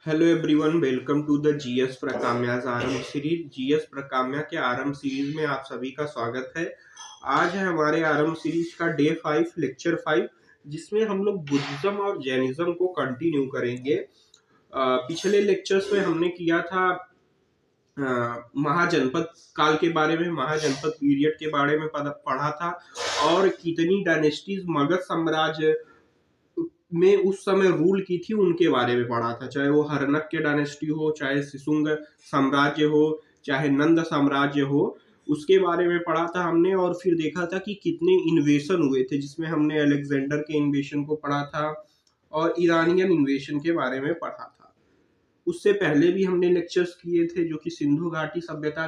Hello everyone, welcome to the GS प्रकाम्यास Aarambh series. GS प्रकाम्या के आरंभ सीरीज में आप सभी का स्वागत है। आज है हमारे आरंभ सीरीज का डे 5 लेक्चर 5, जिसमें हम लोग बुद्धिज्म और जैनिज्म को कंटिन्यू करेंगे। पिछले लेक्चर्स में हमने किया था महाजनपद काल के बारे में, महाजनपद पीरियड के बारे में पढ़ा था, और कितनी डायनेस्टीज मगध साम्राज्य में उस समय रूल की थी उनके बारे में पढ़ा था। चाहे वो हर्णक्य डायनेस्टी हो, चाहे शिशुंग साम्राज्य हो, चाहे नंद साम्राज्य हो, उसके बारे में पढ़ा था हमने। और फिर देखा था कि कितने इन्वेशन हुए थे, जिसमें हमने अलेक्जेंडर के इन्वेशन को पढ़ा था और ईरानियन इन्वेशन के बारे में पढ़ा था। उससे पहले भी हमने लेक्चर्स किए थे जो कि सिंधु घाटी सभ्यता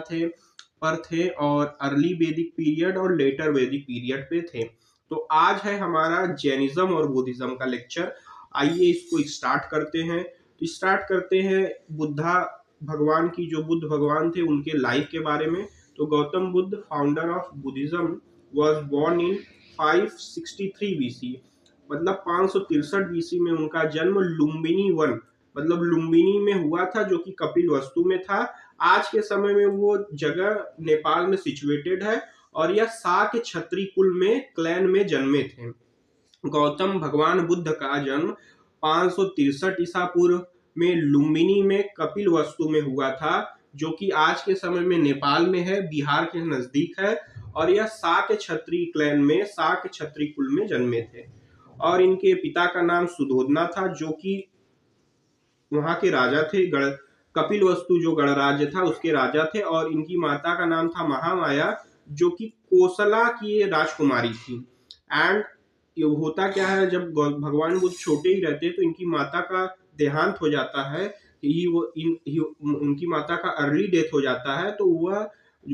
पर थे, और अर्ली वैदिक पीरियड और लेटर वैदिक पीरियड पे थे। तो आज है हमारा जैनिज्म और बुद्धिज्म का लेक्चर। आइए इसको स्टार्ट करते हैं। तो स्टार्ट करते हैं बुद्धा भगवान की, जो बुद्ध भगवान थे उनके लाइफ के बारे में। तो Gautam Buddha, founder of Buddhism, was born in 563 BC, मतलब 563 बीसी में उनका जन्म लुम्बिनी वन, मतलब लुम्बिनी में हुआ था, जो कि कपिल वस्तु में था। आज के समय में वो जगह नेपाल में सिचुएटेड है, और यह शाक्य क्षत्रिय कुल में क्लैन में जन्मे थे। गौतम भगवान बुद्ध का जन्म 563 ईसा पूर्व में लुम्बिनी में कपिल वस्तु में हुआ था, जो कि आज के समय में नेपाल में है, बिहार के नजदीक है। और यह शाक्य क्षत्रिय क्लैन में, शाक्य क्षत्रिय कुल में जन्मे थे। और इनके पिता का नाम सुधोधना था, जो कि वहां के राजा थे। कपिल वस्तु जो गणराज्य था उसके राजा थे। और इनकी माता का नाम था महामाया, जो कि कोसला की राजकुमारी थी। एंड ये होता क्या है, जब भगवान बुद्ध छोटे ही रहते तो इनकी माता का देहांत हो जाता है, उनकी माता का अर्ली डेथ हो जाता है। तो वह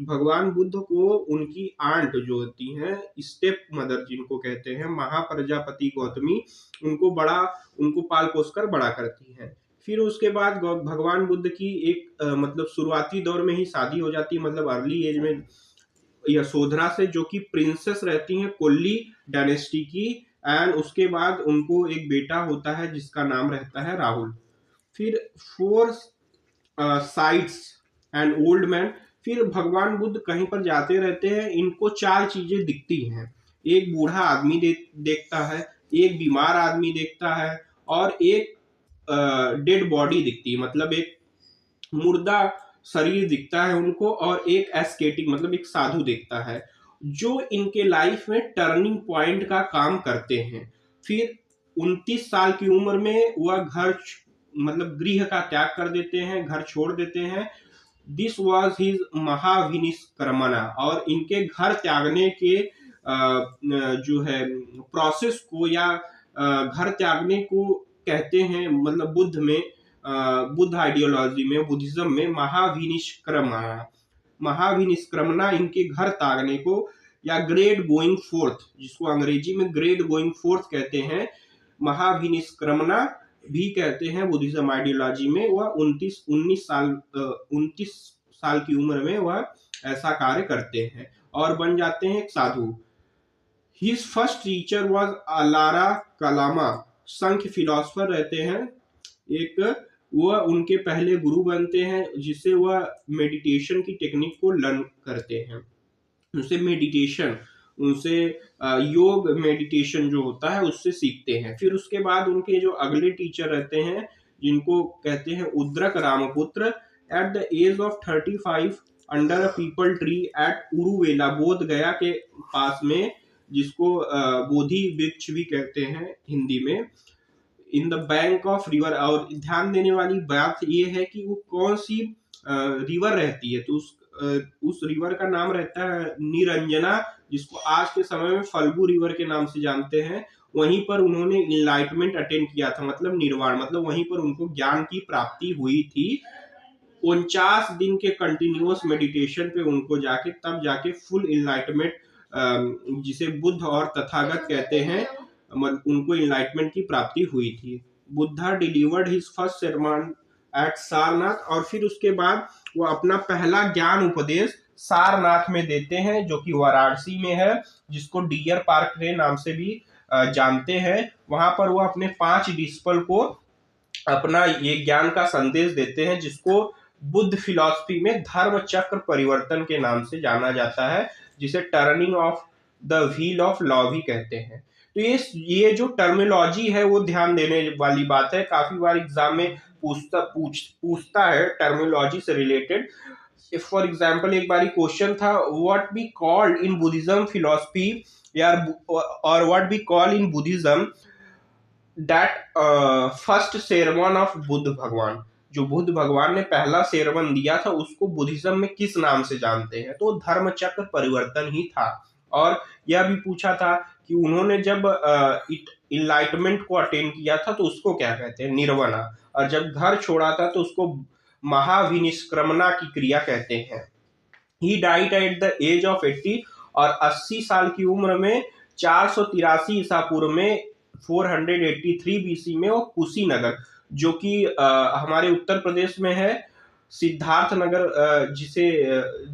भगवान बुद्ध को उनकी आंट जो होती हैं, स्टेप मदर जिनको कहते हैं, महाप्रजापति गौतमी, उनको पाल पोस कर बड़ा करती है। फिर उसके बाद भगवान बुद्ध की एक मतलब शुरुआती दौर में ही शादी हो जाती है, मतलब अर्ली एज में, यशोधरा से, जो कि प्रिंसेस रहती हैं कोल्ली डायनेस्टी की। एंड उसके बाद उनको एक बेटा होता है जिसका नाम रहता है राहुल। फिर 4 साइट्स एंड ओल्ड मैन। फिर भगवान बुद्ध कहीं पर जाते रहते हैं, इनको 4 चीजें दिखती हैं। एक बूढ़ा आदमी देखता है, एक बीमार आदमी देखता है, और एक डेड बॉडी दिखती है, मतलब एक मुर्दा शरीर दिखता है उनको, और एक एस्केटिक मतलब एक साधु दिखता है, जो इनके लाइफ में टर्निंग पॉइंट का काम करते हैं। फिर 29 साल की उम्र में वह घर मतलब गृह का त्याग कर देते हैं, घर छोड़ देते हैं। This was his Mahabhinishkramana. और इनके घर त्यागने के जो है प्रोसेस को, या घर त्यागने को कहते हैं, मतलब बुद्ध में, बुद्ध आइडियोलॉजी में, बुद्धिज्म में महाविनिष्क्रमणा। महाविनिष्क्रमणा इनके घर त्यागने को, या ग्रेट गोइंग फोर्थ, जिसको अंग्रेजी में ग्रेट गोइंग फोर्थ कहते हैं, महाविनिष्क्रमणा भी कहते हैं बुद्धिज्म आइडियोलॉजी में। वह 29 साल की उम्र में वह ऐसा कार्य करते हैं और बन जाते हैं एक साधु। His first teacher was Alara Kalama, Samkhya philosopher रहते हैं एक। वह उनके पहले गुरु बनते हैं, जिससे वह मेडिटेशन की टेक्निक को लर्न करते हैं। उनसे योग मेडिटेशन जो होता है उससे सीखते हैं। फिर उसके बाद उनके जो अगले टीचर रहते हैं, जिनको कहते हैं Udraka Ramaputra, at the age of 35 under a peepal tree at Uruvela, Bodh Gaya के पास में, जिसको बोधि वृक्ष भी कहते हैं हिंदी में, in the bank of river. और ध्यान देने वाली बात यह है कि वो कौन सी रिवर रहती है, तो उस रिवर का नाम रहता है निरंजना, जिसको आज के समय में फल्गु रिवर के नाम से जानते हैं। वहीं पर उन्होंने इनलाइटमेंट अटेंड किया था, मतलब निर्वाण, मतलब वहीं पर उनको ज्ञान की प्राप्ति हुई थी। 49 दिन के कंटिन्यूअस मेडिटेशन पे उनको तब जाके फुल इनलाइटमेंट, जिसे बुद्ध और तथागत कहते हैं, उनको इनलाइटमेंट की प्राप्ति हुई थी। Buddha delivered his first sermon at Sarnath. और फिर उसके बाद वो अपना पहला ज्ञान उपदेश सारनाथ में देते हैं, जो कि वाराणसी में है, जिसको डियर पार्क के नाम से भी जानते हैं। वहां पर वो अपने 5 डिस्पल को अपना ये ज्ञान का संदेश देते हैं, जिसको बुद्ध फिलॉसफी में धर्म चक्र परिवर्तन के नाम से जाना जाता है, जिसे turning of the wheel of law भी कहते हैं। तो ये जो टर्मिनोलॉजी है वो ध्यान देने वाली बात है, काफी बार एग्जाम में पूछता है टर्मिनोलॉजी से रिलेटेड। इफ फॉर एग्जाम्पल एक बारी क्वेश्चन था, what be called in Buddhism philosophy या और what be called in Buddhism that first sermon of Buddha Bhagwan, जो बुद्ध भगवान ने पहला सेरेमन दिया था उसको बुद्धिज्म में किस नाम से जानते हैं, तो धर्म चक्र परिवर्तन ही था। और यह भी पूछा था कि उन्होंने जब इनलाइटमेंट को अटेन किया था तो उसको क्या कहते हैं, निर्वाणा, और जब घर छोड़ा था तो उसको महाविनिष्क्रमणा की क्रिया कहते हैं। He died at the age of 80, और 80 साल की उम्र में 483 ईसा पूर्व में 483 बीसी में वो कुशीनगर, जो कि हमारे उत्तर प्रदेश में है, सिद्धार्थ नगर जिसे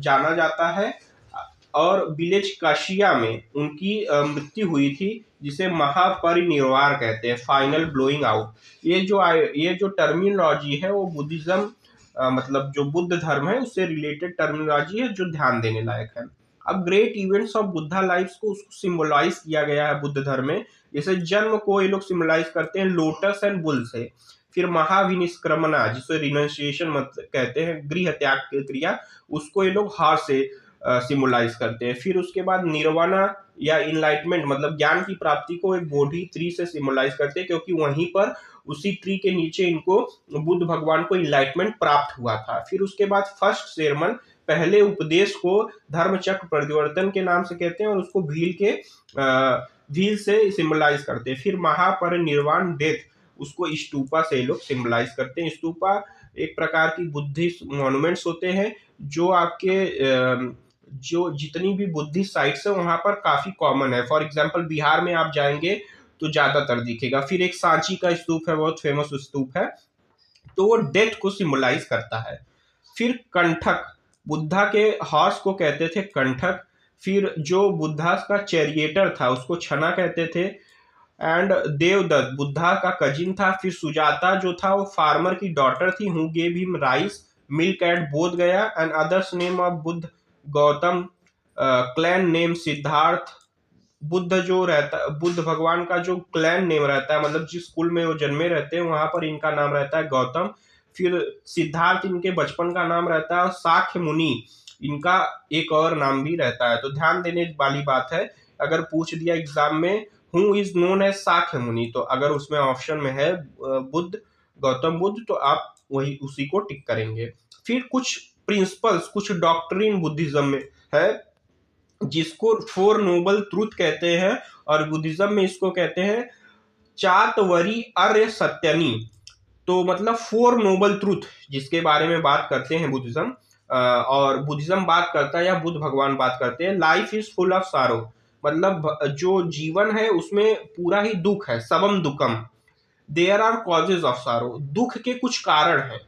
जाना जाता है, और विलेज काशिया में उनकी मृत्यु हुई थी, जिसे महापरिनिर्वाण कहते हैं, फाइनल ब्लोइंग आउट। ये जो टर्मिनोलॉजी है वो बुद्धिज्म मतलब जो बुद्ध धर्म है उससे रिलेटेड टर्मिनोलॉजी है, जो ध्यान देने लायक है। अब great events of Buddha life को उसको सिंबलाइज किया गया है बुद्ध धर्म में। जैसे जन्म को ये लोग सिंबलाइज करते हैं लोटस एंड बुल से, फिर महाविनिष्क्रमणा जिसे रिनाउंसिएशन कहते हैं, गृह त्याग की क्रिया, उसको ये लोग हार से सिंबलाइज करते हैं। फिर उसके बाद निर्वाणा या इनलाइटमेंट मतलब ज्ञान की प्राप्ति को एक बोधि ट्री से सिंबलाइज करते हैं, क्योंकि वहीं पर उसी ट्री के नीचे इनको बुद्ध भगवान को इनलाइटमेंट प्राप्त हुआ था। फिर उसके बाद फर्स्ट सेरेमन, पहले उपदेश को धर्म चक्र परिवर्तन के नाम से कहते हैं, और उसको व्हील से सिंबलाइज करते हैं। फिर महापरिनिर्वाण डेथ, उसको स्तूपा से लोग सिंबलाइज करते हैं। स्तूपा एक प्रकार की बुद्धिस्ट मॉन्यूमेंट्स होते हैं, जो आपके जो जितनी भी बुद्धिस्ट साइट्स है वहां पर काफी कॉमन है। फॉर एग्जांपल बिहार में आप जाएंगे तो ज्यादातर दिखेगा। फिर एक सांची का स्तूप है, बहुत फेमस स्तूप है, तो वो डेथ को सिंबलाइज करता है। फिर कंठक, बुद्धा के हॉर्स को कहते थे कंठक। फिर जो बुद्धा का चैरिएटर था उसको छना कहते थे। एंड देवदत्त बुद्धा का कजिन था। फिर सुजाता जो था वो फार्मर की डॉटर थी, who gave him rice milk eight बोध गया। And others name of Buddha Gautam, clan name Siddharth. Buddha जो रहता, बुद्ध भगवान का जो क्लैन नेम रहता है, मतलब जिस कुल में वो जन्मे रहते हैं वहां पर इनका नाम रहता है गौतम। फिर सिद्धार्थ इनके बचपन का नाम रहता है, और साख्य मुनि इनका एक और नाम भी रहता है। तो ध्यान देने वाली बात है, अगर पूछ दिया एग्जाम में हु इज नोन एज साख्य मुनि, तो अगर उसमें ऑप्शन में है बुद्ध, गौतम बुद्ध, तो आप वही उसी को टिक करेंगे। फिर कुछ प्रिंसिपल्स, कुछ डॉक्ट्रिन बुद्धिज्म में है, जिसको फोर नोबल ट्रूथ कहते हैं, और बुद्धिज्म में इसको कहते हैं चातवरी अर्य सत्यनी। तो मतलब फोर नोबल ट्रूथ जिसके बारे में बात करते हैं बुद्धिज्म, और बुद्धिज्म बात करता है या बुद्ध भगवान बात करते हैं। लाइफ इज फुल ऑफ सारो, मतलब जो जीवन है उसमें पूरा ही दुख है, सबम दुखम। देयर आर कॉजेज ऑफ सारो, दुख के कुछ कारण हैं।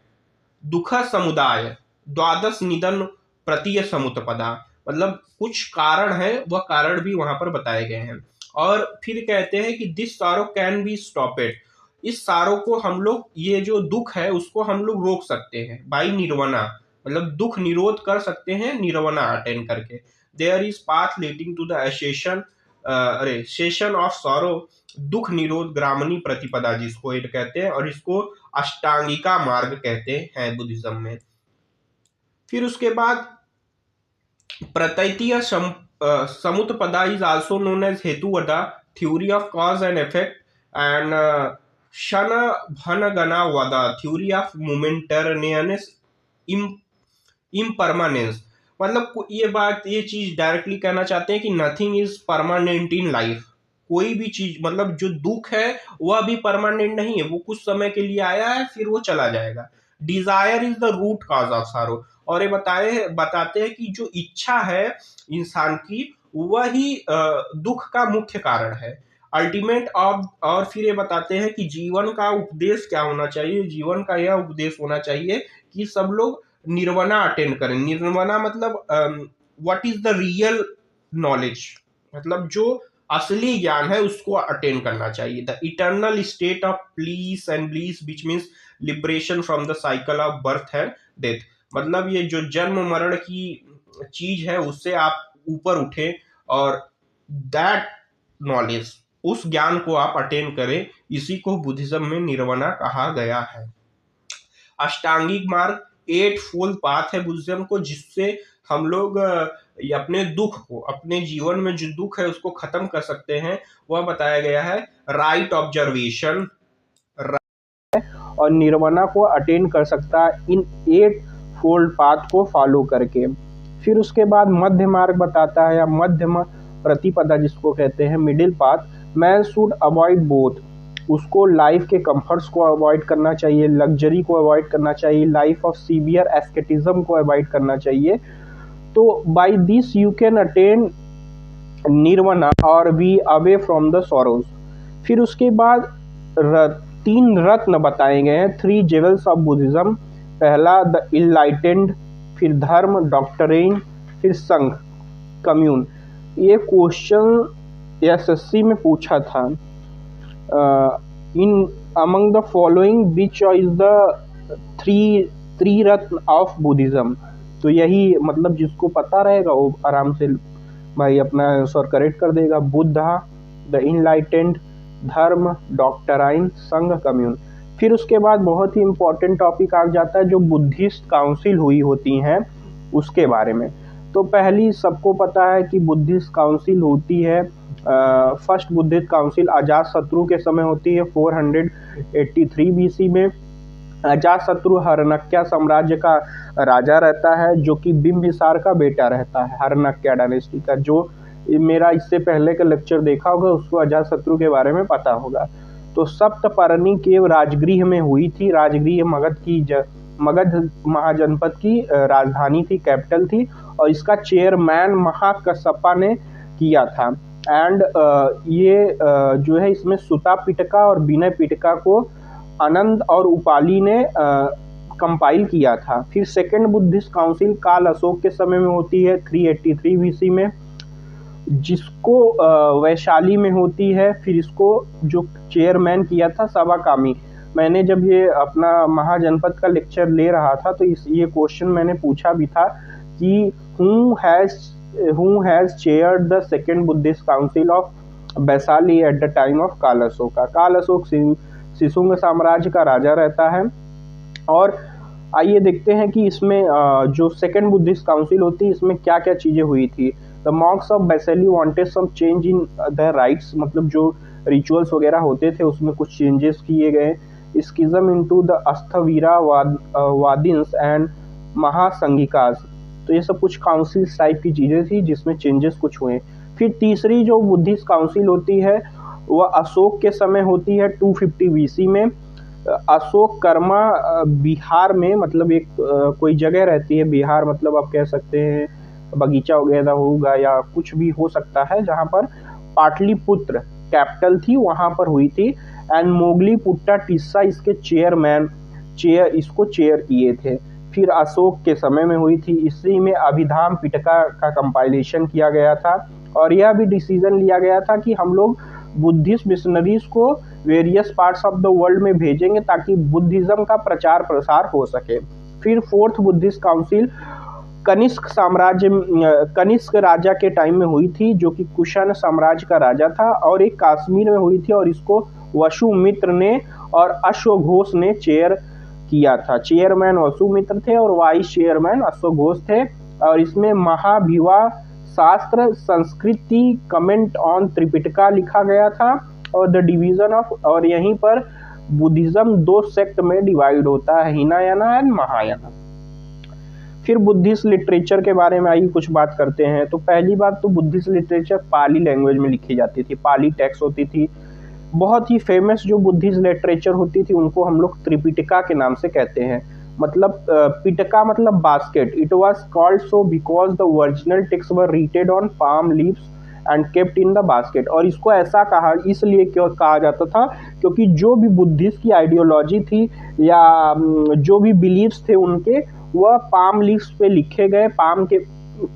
दुख समुदाय, द्वादश निधन प्रतीय समुतपदा, मतलब कुछ कारण है, वह कारण भी वहां पर बताए गए हैं। और फिर कहते हैं कि this sorrow can B stopped, इस सारो को हम लोग, ये जो दुख है उसको हम लोग रोक सकते हैं बाई निर्वाणा, मतलब दुख निरोध कर सकते हैं निर्वाणा अटेन करके। There is path leading to the cessation of sorrow, दुख निरोध ग्रामनी प्रतिपदा जिसको ये कहते हैं, और इसको अष्टांगिका मार्ग कहते हैं बुद्धिज्म में। फिर उसके बाद Pratitya Samutpada is also known as Hetuvada, theory of cause and effect. And Kshanabhangavada, theory of momentaneous impermanence, मतलब ये चीज डायरेक्टली कहना चाहते हैं कि nothing is permanent in life. कोई भी चीज, मतलब जो दुख है वह भी परमानेंट नहीं है, वो कुछ समय के लिए आया है फिर वो चला जाएगा। Desire is the root cause of sorrow, और ये बताते हैं कि जो इच्छा है इंसान की वही दुख का मुख्य कारण है, अल्टीमेट ऑफ। और फिर ये बताते हैं कि जीवन का उपदेश क्या होना चाहिए, जीवन का यह उपदेश होना चाहिए कि सब लोग निर्वाणा अटेंड करें। निर्वाणा मतलब what is the real knowledge, मतलब जो असली ज्ञान है उसको अटेन करना चाहिए। The eternal state of please and bliss which means liberation from the cycle of birth and death, मतलब ये जो जन्म मरण की चीज है उससे आप ऊपर उठे और दैट नॉलेज, उस ज्ञान को आप अटेन करें, इसी को बुद्धिज्म में निर्वाणा कहा गया है। अष्टांगिक मार्ग 8 फोल्ड पाथ है बुद्धिज्म को, जिससे हम लोग ये अपने दुख को, अपने जीवन में जो दुख है उसको खत्म कर सकते हैं। वह बताया गया है राइट ऑब्जर्वेशन और निर्वाणा को अटेन कर सकता है इन 8 फोल्ड पाथ को फॉलो करके। फिर उसके बाद मध्य मार्ग बताता है, या मध्यम प्रतिपदा जिसको कहते हैं, middle path. Man should avoid both, उसको लाइफ के कंफर्ट्स को अवॉइड करना चाहिए, लग्जरी को अवॉइड करना चाहिए, लाइफ ऑफ सीवियर एस्केटिज्म को अवॉइड करना चाहिए। तो by this you can attain nirvana और be away from the sorrows. फिर उसके बाद 3 रत्न बताए गए हैं, 3 जेवल्स ऑफ बुद्धिज्म। पहला द इनलाइटेंड, फिर धर्म डॉक्ट्रिन, फिर संघ कम्यून। ये क्वेश्चन एसएससी में पूछा था। In among the following which is the three ratna of Buddhism. तो यही मतलब जिसको पता रहेगा वो आराम से भाई अपना आंसर करेक्ट कर देगा। बुद्धा, द इनलाइटेंड, धर्म, डॉक्ट्राइन, संघ, कम्यून। फिर उसके बाद बहुत ही इंपॉर्टेंट टॉपिक आ जाता है जो बुद्धिस्ट काउंसिल हुई होती हैं उसके बारे में। तो पहली सबको पता है कि बुद्धिस्ट काउंसिल होती है, फर्स्ट बुद्धिस्ट काउंसिल अजातशत्रु के समय होती है 483 बीसी में। अजातशत्रु हरनक्या साम्राज्य का राजा रहता है, जो कि बिंबिसार का बेटा रहता है, हरनक्या डायनेस्टी का। जो मेरा इससे पहले का लेक्चर देखा होगा उसको अजातशत्रु के बारे में पता होगा। तो सप्तपर्णी के राजगृह में हुई थी। राजगृह मगध महाजनपद की राजधानी थी, कैपिटल थी, और इसका चेयरमैन महाकसपा ने किया था। एंड ये जो है इसमें सुता पिटका और विनय पिटका को आनंद और उपाली ने कंपाइल किया था। फिर सेकेंड बुद्धिस्ट काउंसिल काल अशोक के समय में होती है 383 बीसी में, जिसको वैशाली में होती है। फिर इसको जो चेयरमैन किया था सवाकामी। मैंने जब ये अपना महाजनपद का लेक्चर ले रहा था तो ये क्वेश्चन मैंने पूछा भी था कि who has chaired the second Buddhist council of Vaishali at the time of काल अशोका। काल अशोक शिशुंग साम्राज्य का राजा रहता है। और आइए देखते हैं कि इसमें जो सेकेंड बुद्धिस्ट काउंसिल होती है इसमें क्या क्या चीज़ें हुई थी। The monks of Vaishali wanted some change in the rites, मतलब जो रिचुअल्स वगैरह होते थे उसमें कुछ चेंजेस किए गए। स्किज्म इनटू द अस्थवीरा वादिन्स एंड महासंघिकास। तो ये सब कुछ काउंसिल टाइप की चीज़ें थी जिसमें चेंजेस कुछ हुए। फिर तीसरी जो बुद्धिस्ट काउंसिल होती है वह अशोक के समय होती है 250 बीसी में। अशोक कर्मा बिहार में, मतलब एक कोई जगह रहती है बिहार, मतलब आप कह सकते हैं बगीचा वगैरह होगा या कुछ भी हो सकता है, जहाँ पर पाटलिपुत्र कैपिटल थी, वहाँ पर हुई थी। एंड मोगली पुट्टा टिस्सा इसके इसको चेयर किए थे। फिर अशोक के समय में हुई थी। इसी में अभिधाम पिटका का कंपाइलेशन किया गया था और यह भी डिसीजन लिया गया था कि हम लोग बुद्धिस्ट मिशनरीज को various parts of the world में भेजेंगे ताकि बुद्धिज्म का प्रचार प्रसार हो सके। फिर फोर्थ बुद्धिस्ट काउंसिल कनिष्क राजा के टाइम में हुई थी, जो कि कुषाण साम्राज्य का राजा था, और एक कश्मीर में हुई थी और इसको वसुमित्र ने और अश्वघोष ने चेयर किया था। चेयरमैन वसुमित्र थे और वाइस चेयरमैन अश्वघोष थे। और इसमें महाभिवा शास्त्र संस्कृति कमेंट ऑन त्रिपिटका लिखा गया था और द डिवीजन ऑफ, और यहीं पर बुद्धिज्म 2 सेक्ट में डिवाइड होता है, हीनायाना एंड महायाना। फिर बुद्धिस्ट लिटरेचर के बारे में आइए कुछ बात करते हैं। तो पहली बात तो बुद्धिस्ट लिटरेचर पाली लैंग्वेज में लिखी जाती थी, पाली टेक्स्ट होती थी। बहुत ही फेमस जो बुद्धिस्ट लिटरेचर होती थी उनको हम लोग त्रिपिटका के नाम से कहते हैं। मतलब पिटका मतलब basket. It was called so because the original text were written on palm leaves and kept in the basket. और इसको ऐसा कहा इसलिए क्यों कहा जाता था क्योंकि जो भी बुद्धिस्ट की आइडियोलॉजी थी या जो भी बिलीव्स थे उनके, वह पाम लीव्स पे लिखे गए, पाम के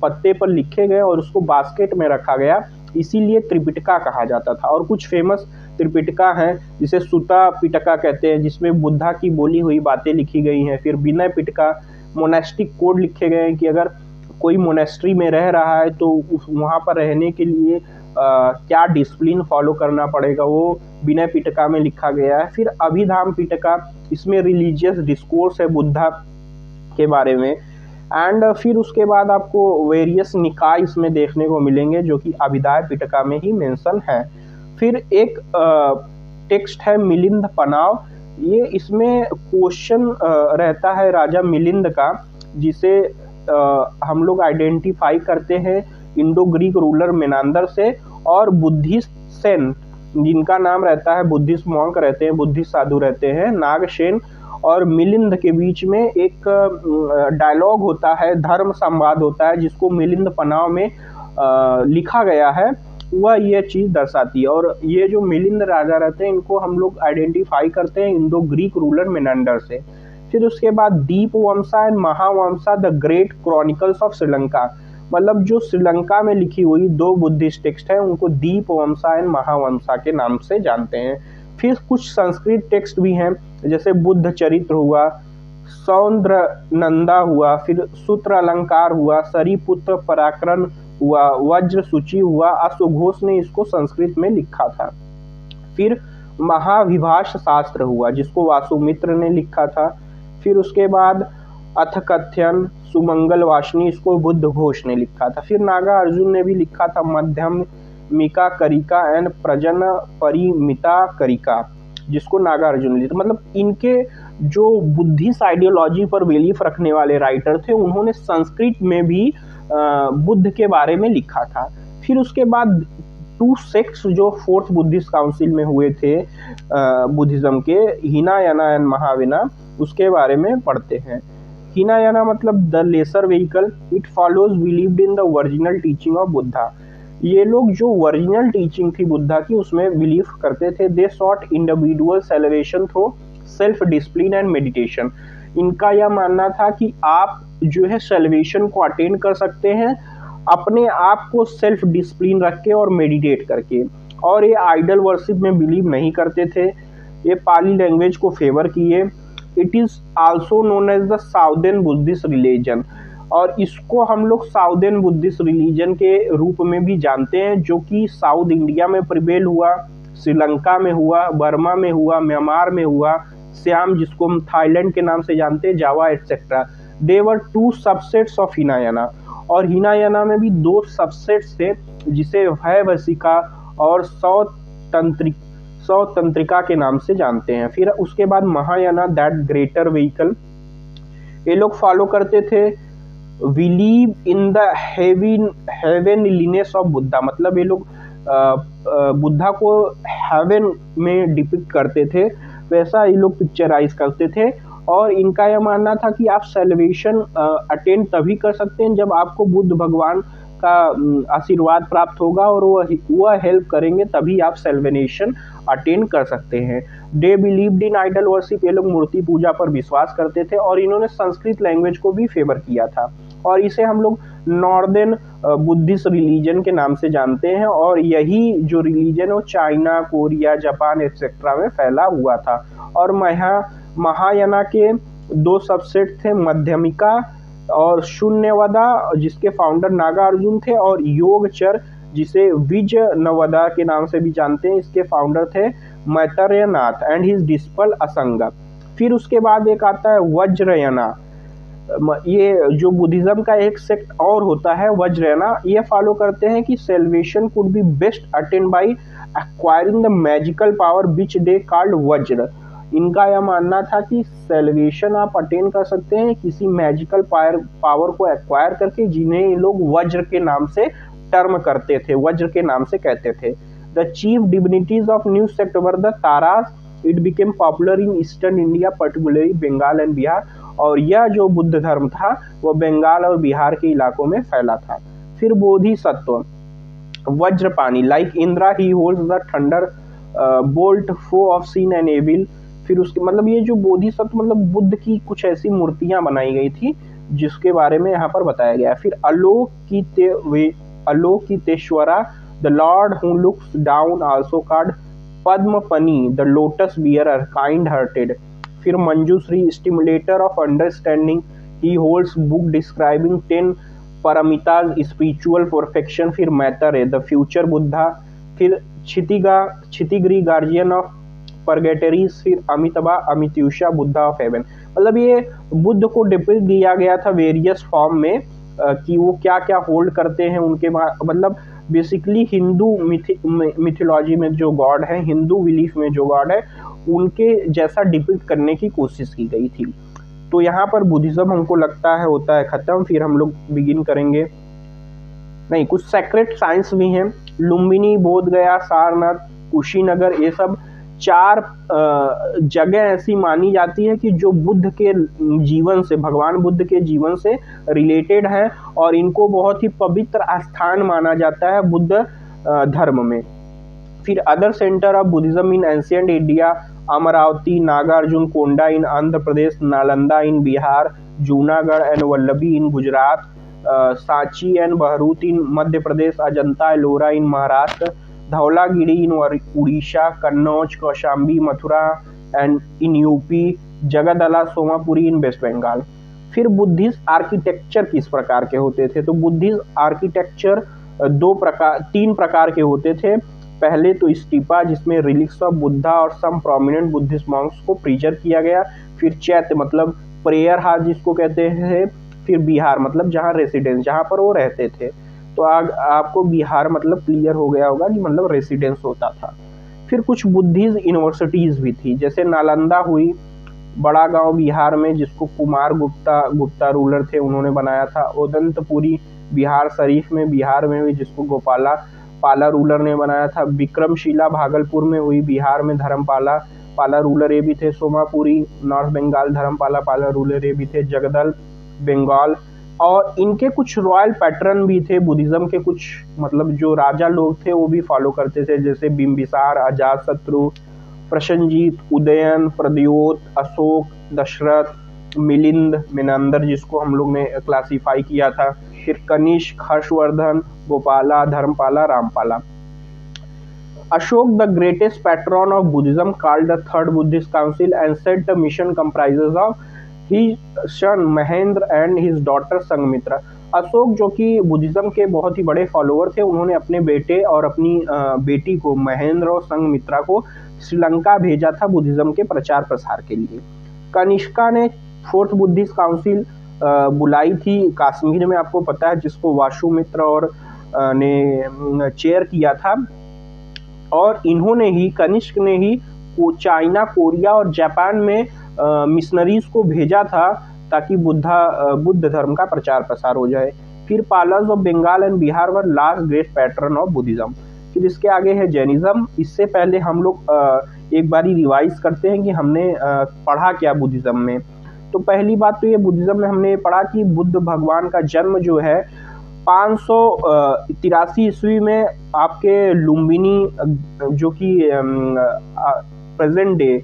पत्ते पर लिखे गए और उसको बास्केट में रखा गया इसीलिए त्रिपिटका कहा जाता था। और कुछ फेमस त्रिपिटका हैं जिसे सुता पिटका कहते हैं, जिसमें बुद्धा की बोली हुई बातें लिखी गई हैं। फिर विनय पिटका, मोनेस्टिक कोड लिखे गए हैं कि अगर कोई मोनेस्ट्री में रह रहा है तो वहाँ पर रहने के लिए क्या डिसिप्लिन फॉलो करना पड़ेगा, वो विनय पिटका में लिखा गया है। फिर अभिधाम पिटका, इसमें रिलीजियस डिस्कोर्स है बुद्धा के बारे में। एंड फिर उसके बाद आपको वेरियस निकाय इसमें देखने को मिलेंगे जो कि अभिधाय पिटका में ही मेंशन है। फिर एक टेक्स्ट है मिलिंद पनाव, ये इसमें क्वेश्चन रहता है राजा मिलिंद का, जिसे हम लोग आइडेंटिफाई करते हैं इंडो ग्रीक रूलर मेनांदर से, और बुद्धिस्ट सेन जिनका नाम रहता है, बुद्धिस्ट मॉन्क रहते हैं, बुद्धिस्ट साधु रहते हैं, नागसेन और मिलिंद के बीच में एक डायलॉग होता है, धर्म संवाद होता है, जिसको मिलिंद पनाव में लिखा गया है, वह ये चीज़ दर्शाती है। और ये जो मिलिंद राजा रहते हैं इनको हम लोग आइडेंटिफाई करते हैं इंडो ग्रीक रूलर मेनांडर से। फिर उसके बाद Dipavamsa and Mahavamsa the great chronicles of Sri Lanka, मतलब जो श्रीलंका में लिखी हुई 2 बुद्धिस्ट टेक्स्ट हैं उनको दीपवंसा एंड महावंसा के नाम से जानते हैं। फिर कुछ संस्कृत टेक्स्ट भी हैं, जैसे बुद्ध चरित्र हुआ, सौंद्र नंदा हुआ, फिर सूत्र अलंकार हुआ, सरीपुत्र पराक्रम हुआ, वज्र सूची हुआ, अश्वघोष ने इसको संस्कृत में लिखा था। फिर महाविभाष शास्त्र हुआ जिसको वासुमित्र ने लिखा था। फिर उसके बाद अथकथ्यन, सुमंगल वासनी, इसको बुद्ध घोष ने लिखा था। फिर नागा अर्जुन ने भी लिखा था मध्यमिका करिका एंड प्रजन परिमिता करिका, जिसको नागा अर्जुन ने लिखा। मतलब इनके जो बुद्धिस्ट आइडियोलॉजी पर बिलीफ रखने वाले राइटर थे उन्होंने संस्कृत में भी बुद्ध के बारे में लिखा था। फिर उसके बाद 2 सेक्ट्स जो 4th बुद्धिस्ट काउंसिल में हुए थे बुद्धिज्म के, हीनायाना एंड महावीना, उसके बारे में पढ़ते हैं। हीनायाना मतलब the lesser vehicle, it follows believed in the original teaching of Buddha. ये लोग जो ओरिजिनल टीचिंग थी बुद्धा की उसमें बिलीव करते थे। They sought individual celebration through self discipline and meditation. इनका यह मानना था कि आप जो है सेलिब्रेशन को अटेंड कर सकते हैं अपने आप को सेल्फ डिसिप्लिन रख के और मेडिटेट करके। और ये आइडल वर्शिप में बिलीव नहीं करते थे, ये पाली लैंग्वेज को फेवर किए। It is also known as the southern Buddhist religion, और इसको हम लोग साउदर्न बुद्धिस्ट रिलीजन के रूप में भी जानते हैं, जो कि साउथ इंडिया में प्रिवेल हुआ, श्रीलंका में हुआ, बर्मा में हुआ, म्यांमार में हुआ, श्याम जिसको हम थाईलैंड के नाम से जानते हैं, Java etcetera. They were 2 subsets of Hinayana, और हीनायाना में भी 2 सबसेट्स थे जिसे वैवसिका और सौतंत्रिका के नाम से जानते हैं। फिर उसके बाद महायाना दैट ग्रेटर व्हीकल, ये लोग फॉलो करते थे believe in the हेवनलीनेस of Buddha, मतलब ये लोग बुद्धा को हेवन में डिपिक्ट करते थे, वैसा ये लोग पिक्चराइज करते थे। और इनका यह मानना था कि आप सेलिब्रेशन अटेंड तभी कर सकते हैं जब आपको बुद्ध भगवान का आशीर्वाद प्राप्त होगा और वह हेल्प करेंगे, तभी आप सेलिब्रेशन अटेंड कर सकते हैं। They believed in idol worship, ये लोग मूर्ति पूजा पर विश्वास करते थे, और इन्होंने संस्कृत लैंग्वेज को भी फेवर किया था, और इसे हम लोग नॉर्दर्न बुद्धिस्ट रिलीजन के नाम से जानते हैं। और यही जो रिलीजन है वो चाइना, कोरिया, जापान एक्सेट्रा में फैला हुआ था। और महायाना के 2 सबसेट थे, मध्यमिका और शून्यवदा, जिसके फाउंडर नागा अर्जुन थे, और योगचर जिसे विजयनवदा के नाम से भी जानते हैं, इसके फाउंडर थे मैत्रेयनाथ एंड हिज डिसिपल असंग। फिर उसके बाद एक आता है वज्रयाना, ये जो बुद्धिज्म का एक सेक्ट और होता है वज्रयाना, ये फॉलो करते हैं कि salvation could be best attained by acquiring the magical power which they called Vajra. इनका यह मानना था कि सेल्वेशन आप अटेन कर सकते हैं किसी मैजिकल पावर को एक्वायर करके, जिन्हें ये लोग वज्र के नाम से टर्म करते थे, वज्र के नाम से कहते थे। The chief divinities of new sect were the Taras, it became popular in eastern India particularly Bengal and Bihar, और यह जो बुद्ध धर्म था वह बंगाल और बिहार के इलाकों में फैला था। फिर Bodhisattva Vajrapani, like Indra he holds the thunderbolt foe of sin and evil. फिर उसके मतलब ये जो बोधिसत्व मतलब बुद्ध की कुछ ऐसी मूर्तियां बनाई गई थी जिसके बारे में यहाँ पर बताया गया है। फिर Avalokiteshvara the lord who looks down also called Padmapani, the lotus bearer, kind hearted. फिर Manjushri, stimulator of understanding, he holds book describing 10 paramitas spiritual perfection. फिर मैत्रेय, द फ्यूचर बुद्धा। फिर क्षितिगिरी, गार्जियन ऑफ परगेटरीज। फिर अमितबा, अमित्यूषा, बुद्धा ऑफ हेवन। मतलब ये बुद्ध को डिपिक्ट किया गया था वेरियस फॉर्म में कि वो क्या क्या होल्ड करते हैं उनके मतलब बेसिकली हिंदू मिथोलॉजी में जो गॉड है, हिंदू बिलीफ में जो गॉड है, उनके जैसा डिपिक्ट करने की कोशिश की गई थी। तो यहाँ पर बुद्धिज्म हमको लगता है होता है खत्म। फिर हम लोग बिगिन करेंगे, नहीं, कुछ सेक्रेट साइंस भी हैं। लुम्बिनी, बोध गया, सारनाथ, कुशीनगर, ये सब 4 जगह ऐसी मानी जाती है कि जो बुद्ध के जीवन से, भगवान बुद्ध के जीवन से रिलेटेड है और इनको बहुत ही पवित्र स्थान माना जाता है बुद्ध धर्म में। फिर other centre of Buddhism in ancient India, Amaravati, Nagarjuna Konda in Andhra Pradesh, Nalanda in Bihar, Junagadh and Vallabhi in Gujarat, Sanchi and Bharuch in Madhya Pradesh, Ajanta Ellora in Maharashtra, Dhauligiri in Orissa, Kannauj, Kaushambi, Mathura and in UP, Jagaddala, Somapuri in West Bengal. फिर बुद्धिस्ट आर्किटेक्चर किस प्रकार के होते थे? तो बुद्धिस्ट आर्किटेक्चर 3 प्रकार के होते थे। पहले तो स्टीपा, जिसमें रिलिक्स ऑफ बुद्धा और सम प्रोमिनेंट बुद्धिस्ट मॉन्क्स को प्रिजर्व किया गया। फिर चैत्य, मतलब प्रेयर हाउस जिसको कहते हैं। फिर बिहार, मतलब जहाँ रेसिडेंस, जहाँ पर वो रहते थे। तो आपको बिहार मतलब क्लियर हो गया होगा कि मतलब रेसिडेंस होता था। फिर कुछ बुद्धिस्ट यूनिवर्सिटीज भी थी, जैसे नालंदा हुई बड़ा गांव बिहार में, जिसको कुमार गुप्ता रूलर थे, उन्होंने बनाया था। ओदंतपुरी बिहार शरीफ में, बिहार में हुई, जिसको पाला रूलर ने बनाया था। विक्रमशिला भागलपुर में हुई, बिहार में पाला रूलर ये भी थे। सोमापुरी नॉर्थ बंगाल, पाला रूलर ये भी थे। जगदल बंगाल। और इनके कुछ रॉयल पैटर्न भी थे बुद्धिज्म के, कुछ मतलब जो राजा लोग थे वो भी फॉलो करते थे, जैसे बिंबिसार, अजातशत्रु, प्रसन्नजीत, उदयन, प्रद्योत, अशोक, दशरथ, मिलिंद, मेनांदर, जिसको हम लोग ने क्लासीफाई किया था। फिर Kanishka, Harshavardhana, Gopala, Dharmapala, Ramapala. Ashoka, the greatest patron of Buddhism, called the third Buddhist council and sent the mission comprises of his son Mahendra and his daughter Sanghamitra. Ashoka जो कि बुद्धिज्म के बहुत ही बड़े फॉलोअर थे, उन्होंने अपने बेटे और अपनी बेटी को, महेंद्र और संघमित्रा को श्रीलंका भेजा था बुद्धिज्म के प्रचार प्रसार के लिए। कनिष्का ने 4th बुद्धिस्ट काउंसिल बुलाई थी कश्मीर में, आपको पता है, जिसको वासुमित्र और ने चेयर किया था। और इन्होंने ही, कनिष्क ने ही चाइना, कोरिया और जापान में मिशनरीज को भेजा था ताकि बुद्ध धर्म का प्रचार प्रसार हो जाए। फिर Palas of Bengal and Bihar were last great pattern of Buddhism. फिर इसके आगे है जैनिज्म। इससे पहले हम लोग एक बारी रिवाइज करते हैं कि हमने पढ़ा क्या बुद्धिज्म में। तो पहली बात तो ये बुद्धिज्म में हमने पढ़ा कि बुद्ध भगवान का जन्म जो है 583 ईस्वी में आपके लुम्बिनी, जो कि प्रेजेंट डे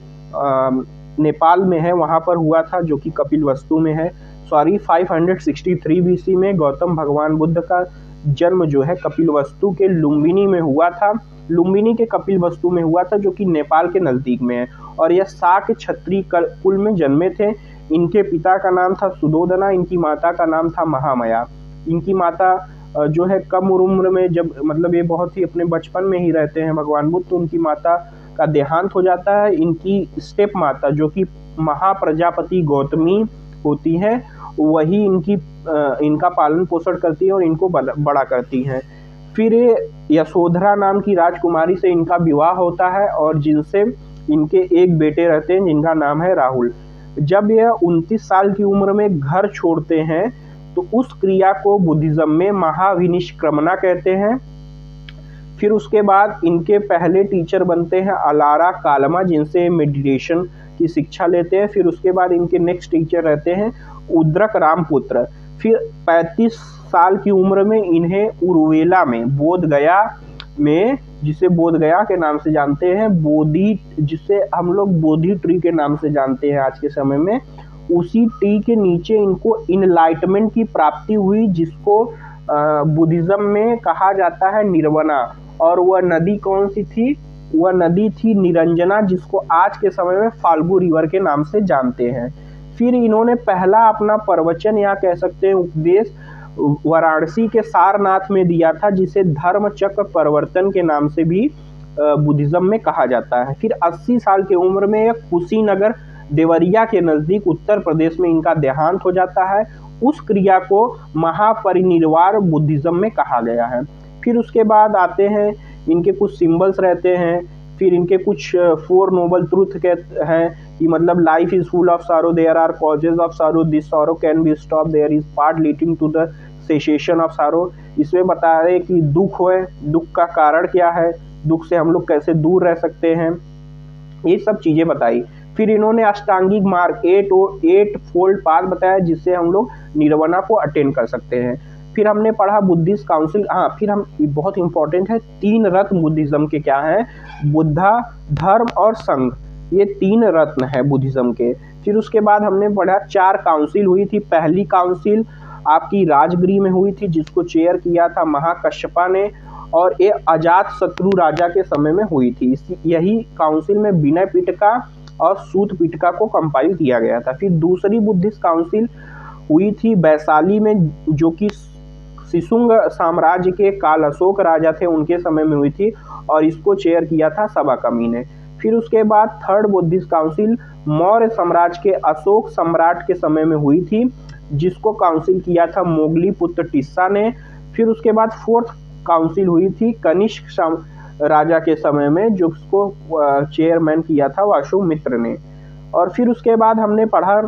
नेपाल में है, वहाँ पर हुआ था, जो कि कपिलवस्तु में है। 563 BC में गौतम भगवान बुद्ध का जन्म जो है कपिलवस्तु के लुम्बिनी में हुआ था। लुम्बिनी के कपिलवस्तु में हुआ था, जो कि नेपाल के नज़दीक में है। और यह शाक्य क्षत्रिय कुल में जन्मे थे। इनके पिता का नाम था सुदोधना, इनकी माता का नाम था महामाया। इनकी माता जो है कम उम्र में, जब मतलब ये बहुत ही अपने बचपन में ही रहते हैं भगवान बुद्ध, तो उनकी माता का देहांत हो जाता है। इनकी स्टेप माता, जो कि महाप्रजापति गौतमी होती है, वही इनका पालन पोषण करती है और इनको बड़ा करती हैं। फिर यशोधरा नाम की राजकुमारी से इनका विवाह होता है और जिनसे इनके एक बेटे रहते हैं, जिनका नाम है राहुल। जब यह 29 साल की उम्र में घर छोड़ते हैं तो उस क्रिया को बुद्धिज्म में महाविनिष्क्रमणा कहते हैं। फिर उसके बाद इनके पहले टीचर बनते हैं अलारा कालमा, जिनसे मेडिटेशन की शिक्षा लेते हैं। फिर उसके बाद इनके नेक्स्ट टीचर रहते हैं उद्रक रामपुत्र। फिर 35 साल की उम्र में इन्हें उर्वेला में, बोध गया में, जिसे बोध गया के नाम से जानते हैं, जिसे हम लोग बोधि ट्री के नाम से जानते हैं आज के समय में, उसी ट्री के नीचे इनको इनलाइटमेंट की प्राप्ति हुई, जिसको बुद्धिज्म में कहा जाता है निर्वाणा। और वह नदी कौन सी थी? वह नदी थी निरंजना, जिसको आज के समय में फाल्गु रिवर के नाम से जानते हैं। फिर इन्होंने पहला अपना प्रवचन या कह सकते हैं उपदेश वाराणसी के सारनाथ में दिया था, जिसे धर्म चक्र प्रवर्तन के नाम से भी बुद्धिज्म में कहा जाता है। फिर 80 साल की उम्र में कुशीनगर देवरिया के नज़दीक उत्तर प्रदेश में इनका देहांत हो जाता है। उस क्रिया को महापरिनिर्वाण बुद्धिज्म में कहा गया है। फिर उसके बाद आते हैं इनके कुछ सिंबल्स रहते हैं। फिर इनके कुछ 4 नोबल ट्रूथ कहते हैं कि मतलब life is full of sorrow, there are causes of sorrow, this sorrow can be stop, there is part leading to the cessation of sorrow. इसमें बता रहे कि दुख है, दुख का कारण क्या है, दुख से हम लोग कैसे दूर रह सकते हैं, ये सब चीज़ें बताई। फिर इन्होंने अष्टांगिक मार्ग 8 फोल्ड पाथ बताया, जिससे हम लोग निर्वाणा को अटेन कर सकते हैं। फिर हमने पढ़ा बुद्धिस्ट काउंसिल। फिर हम बहुत इंपॉर्टेंट है 3 रत्न बुद्धिज्म के क्या हैं? बुद्धा, धर्म और संघ, ये 3 रत्न है बुद्धिज्म के। फिर उसके बाद हमने पढ़ा 4 काउंसिल हुई थी। पहली काउंसिल आपकी राजगृह में हुई थी, जिसको चेयर किया था महाकश्यपा ने, और ये अजात शत्रु राजा के समय में हुई थी। यही काउंसिल में विनय पिटका और सूत पिटका को कंपाइल किया गया था। फिर दूसरी बुद्धिस्ट काउंसिल हुई थी वैशाली में, जो कि शिशुंग साम्राज्य के काल अशोक राजा थे उनके समय में हुई थी, और इसको चेयर किया था सबाकमी ने। फिर उसके बाद 3rd बुद्धिस्ट काउंसिल मौर्य साम्राज्य के अशोक सम्राट के समय में हुई थी, जिसको काउंसिल किया था मोगली पुत्र टिस्सा ने। फिर उसके बाद 4th काउंसिल हुई थी कनिष्क राजा के समय में, जो उसको चेयरमैन किया था वासुमित्र ने। और फिर उसके बाद हमने पढ़ा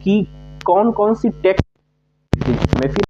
कि कौन कौन सी टेक्स्ट में, फिर